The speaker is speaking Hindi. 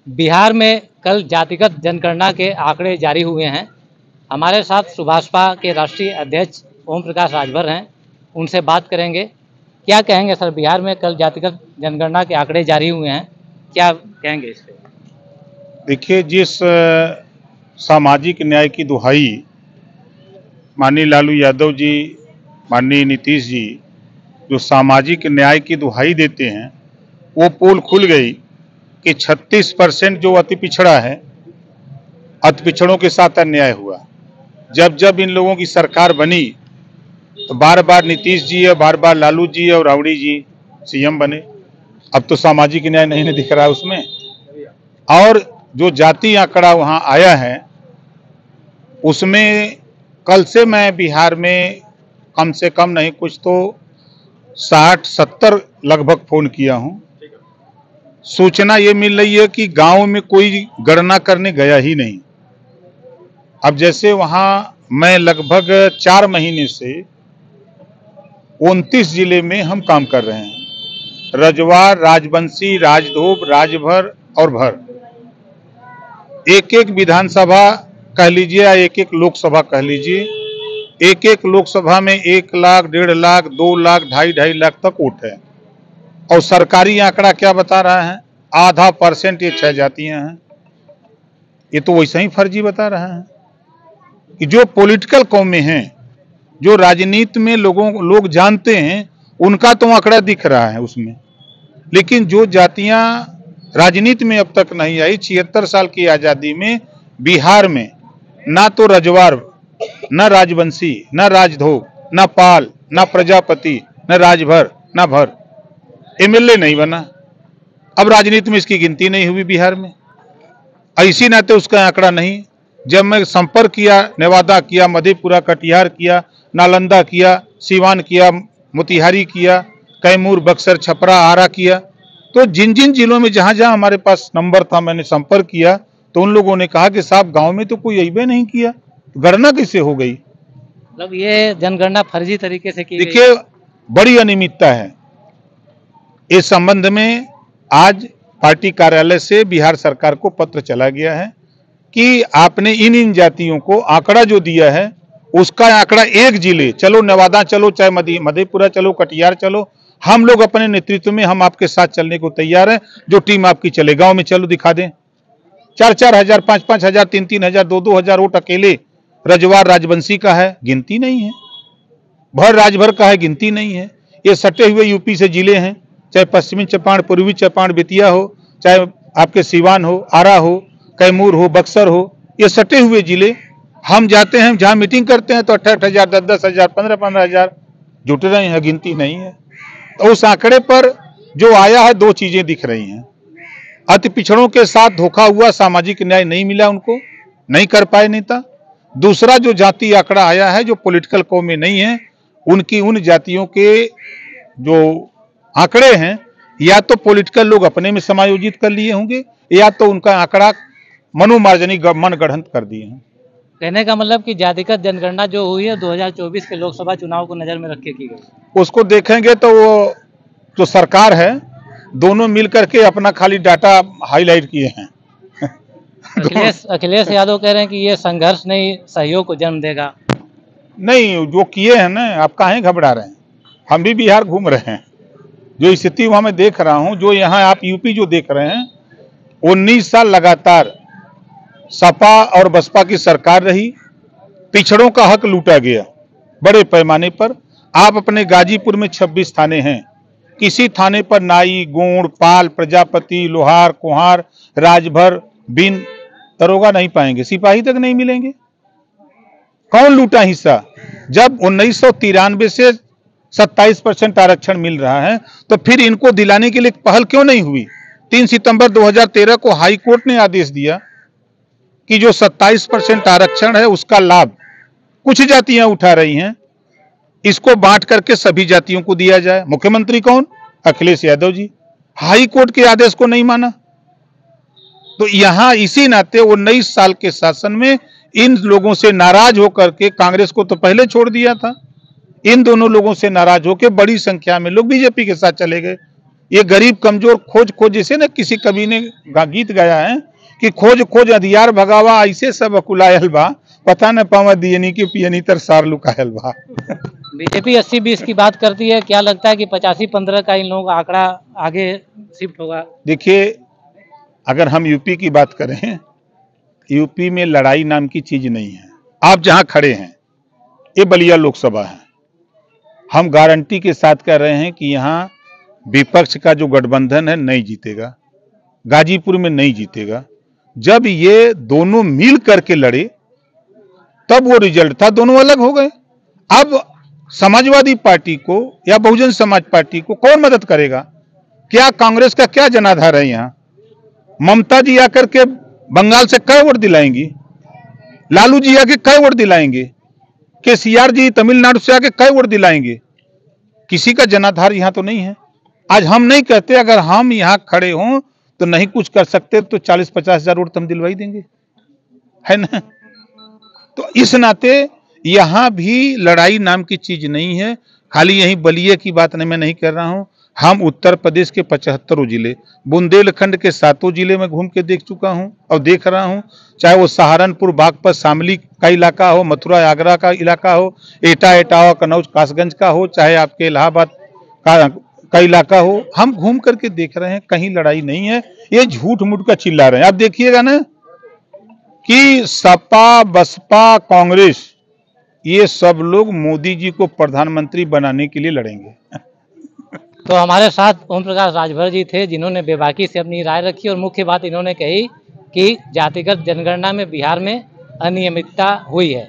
बिहार में कल जातिगत जनगणना के आंकड़े जारी हुए हैं। हमारे साथ सुभाषपा के राष्ट्रीय अध्यक्ष ओम प्रकाश राजभर हैं, उनसे बात करेंगे। क्या कहेंगे सर, बिहार में कल जातिगत जनगणना के आंकड़े जारी हुए हैं, क्या कहेंगे इस पे? देखिए, जिस सामाजिक न्याय की दुहाई माननीय लालू यादव जी, माननीय नीतीश जी जो सामाजिक न्याय की दुहाई देते हैं, वो पोल खुल गई कि 36% जो अति पिछड़ा है, अति पिछड़ों के साथ अन्याय हुआ। जब जब इन लोगों की सरकार बनी तो बार बार नीतीश जी और बार बार लालू जी और राबड़ी जी सीएम बने। अब तो सामाजिक न्याय नहीं दिख रहा है उसमें। और जो जाति आंकड़ा वहां आया है, उसमें कल से मैं बिहार में कम से कम नहीं कुछ तो 60-70 लगभग फोन किया हूं। सूचना ये मिल रही है कि गांव में कोई गणना करने गया ही नहीं। अब जैसे वहां मैं लगभग 4 महीने से 29 जिले में हम काम कर रहे हैं। रजवार, राजबंशी, राजधोब, राजभर और भर, एक एक विधानसभा कह लीजिए या एक एक लोकसभा कह लीजिए, एक एक लोकसभा में 1 लाख, 1.5 लाख, 2 लाख, 2.5 लाख तक वोट है। और सरकारी आंकड़ा क्या बता रहा है? आधा % ये 6 जातियां हैं। ये तो वैसे ही फर्जी बता रहा है कि जो पॉलिटिकल कौमें हैं, जो राजनीति में लोग जानते हैं, उनका तो आंकड़ा दिख रहा है उसमें। लेकिन जो जातियां राजनीति में अब तक नहीं आई, 76 साल की आजादी में बिहार में ना तो रजवार, न राजवंशी, न राजधोग, न पाल, न प्रजापति, न राजभर, न भर, एमएलए नहीं बना। अब राजनीति में इसकी गिनती नहीं हुई बिहार में, इसी नाते उसका आंकड़ा नहीं। जब मैं संपर्क किया, नेवादा किया, मधेपुरा, कटिहार किया, नालंदा किया, सीवान किया, मोतिहारी किया, कैमूर, बक्सर, छपरा, आरा किया, तो जिन जिन जिलों में जहां जहां हमारे पास नंबर था, मैंने संपर्क किया, तो उन लोगों ने कहा कि साहब गांव में तो कोई अइबे नहीं किया, गणना कैसे हो गई? मतलब ये जनगणना फर्जी तरीके से की गई। देखिए, बड़ी अनियमितता है। इस संबंध में आज पार्टी कार्यालय से बिहार सरकार को पत्र चला गया है कि आपने इन जातियों को आंकड़ा जो दिया है, उसका आंकड़ा एक जिले, चलो नेवादा चलो, चाहे मधेपुरा चलो, कटिहार चलो, हम लोग अपने नेतृत्व में हम आपके साथ चलने को तैयार हैं। जो टीम आपकी चले, गांव में चलो, दिखा दें। 4-4 हजार, 5-5 हजार, 3-3 हजार, 2-2 हजार वोट अकेले रजवार राजवंशी का है, गिनती नहीं है। भर राजभर का है, गिनती नहीं है। ये सटे हुए यूपी से जिले हैं, चाहे पश्चिमी चंपारण, पूर्वी चंपारण, बेतिया हो, चाहे आपके सीवान हो, आरा हो, कैमूर हो, बक्सर हो, ये सटे हुए जिले। हम जाते हैं जहां मीटिंग करते हैं तो 8-8 हजार, 10-10 हजार, 15-15 हजार जुट रहे हैं, गिनती नहीं है। तो उस आंकड़े पर जो आया है, 2 चीजें दिख रही हैं। अति पिछड़ों के साथ धोखा हुआ, सामाजिक न्याय नहीं मिला, उनको नहीं कर पाए नेता। दूसरा जो जाति आंकड़ा आया है, जो पॉलिटिकल कौमें नहीं है, उनकी उन जातियों के जो आंकड़े हैं, या तो पॉलिटिकल लोग अपने में समायोजित कर लिए होंगे, या तो उनका आंकड़ा मनोमार्जनी मनगढ़ंत कर दिए हैं। कहने का मतलब कि जातिगत जनगणना जो हुई है 2024 के लोकसभा चुनाव को नजर में रख के की गई। उसको देखेंगे तो वो जो सरकार है, दोनों मिल करके अपना खाली डाटा हाईलाइट किए हैं। अखिलेश यादव कह रहे हैं कि ये संघर्ष नहीं, सहयोग को जन्म देगा। नहीं, जो किए हैं ना, आप काहे घबरा रहे हैं? हम भी बिहार घूम रहे हैं, जो स्थिति वहां मैं देख रहा हूं, जो यहाँ आप यूपी जो देख रहे हैं, 19 साल लगातार सपा और बसपा की सरकार रही, पिछड़ों का हक लूटा गया बड़े पैमाने पर। आप अपने गाजीपुर में 26 थाने हैं, किसी थाने पर नाई, गोंड, पाल, प्रजापति, लोहार, कुहार, राजभर, बिन, दरोगा नहीं पाएंगे, सिपाही तक नहीं मिलेंगे। कौन लूटा हिस्सा? जब 1993 से 27% आरक्षण मिल रहा है, तो फिर इनको दिलाने के लिए पहल क्यों नहीं हुई? 3 सितंबर 2013 को हाई कोर्ट ने आदेश दिया कि जो 27% आरक्षण है, उसका लाभ कुछ जातियां उठा रही हैं, इसको बांट करके सभी जातियों को दिया जाए। मुख्यमंत्री कौन? अखिलेश यादव जी। हाई कोर्ट के आदेश को नहीं माना। तो यहां इसी नाते 19 साल के शासन में इन लोगों से नाराज होकर के, कांग्रेस को तो पहले छोड़ दिया था, इन दोनों लोगों से नाराज होकर बड़ी संख्या में लोग बीजेपी के साथ चले गए। ये गरीब कमजोर खोज खोज, जैसे ना किसी कवि ने गीत गाया है कि खोज खोज अधियार भगावा, ऐसे सब अकुलायल बा, पता न पावा दियनी की पियनी तर सार लुकायल बा। बीजेपी 80-20 की बात करती है, क्या लगता है कि 85-15 का इन लोगों का आंकड़ा आगे शिफ्ट होगा? देखिए, अगर हम यूपी की बात करें, यूपी में लड़ाई नाम की चीज नहीं है। आप जहां खड़े हैं, ये बलिया लोकसभा है, हम गारंटी के साथ कह रहे हैं कि यहाँ विपक्ष का जो गठबंधन है नहीं जीतेगा, गाजीपुर में नहीं जीतेगा। जब ये दोनों मिल करके लड़े तब वो रिजल्ट था, दोनों अलग हो गए। अब समाजवादी पार्टी को या बहुजन समाज पार्टी को कौन मदद करेगा? क्या कांग्रेस का क्या जनाधार है यहाँ? ममता जी आकर के बंगाल से कई वोट दिलाएंगी, लालू जी आके कई वोट दिलाएंगे, केसीआर जी तमिलनाडु से आके कई वोट दिलाएंगे। किसी का जनाधार यहाँ तो नहीं है। आज हम नहीं कहते, अगर हम यहाँ खड़े हों तो नहीं कुछ कर सकते तो 40-50 हजार वोट तो हम दिलवाई देंगे, है ना? तो इस नाते यहाँ भी लड़ाई नाम की चीज नहीं है। खाली यही बलिया की बात नहीं, मैं नहीं कर रहा हूँ। हम उत्तर प्रदेश के 75 जिले, बुंदेलखंड के 7 जिले में घूम के देख चुका हूँ और देख रहा हूँ। चाहे वो सहारनपुर, बागपत, शामली का इलाका हो, मथुरा आगरा का इलाका हो, एटा एटावा, कनौज कासगंज का हो, चाहे आपके इलाहाबाद का इलाका हो, हम घूम करके देख रहे हैं, कहीं लड़ाई नहीं है। ये झूठ मूठ का चिल्ला रहे हैं। आप देखिएगा ना कि सपा, बसपा, कांग्रेस, ये सब लोग मोदी जी को प्रधानमंत्री बनाने के लिए लड़ेंगे। तो हमारे साथ ओम प्रकाश राजभर जी थे, जिन्होंने बेबाकी से अपनी राय रखी और मुख्य बात इन्होंने कही कि जातिगत जनगणना में बिहार में अनियमितता हुई है।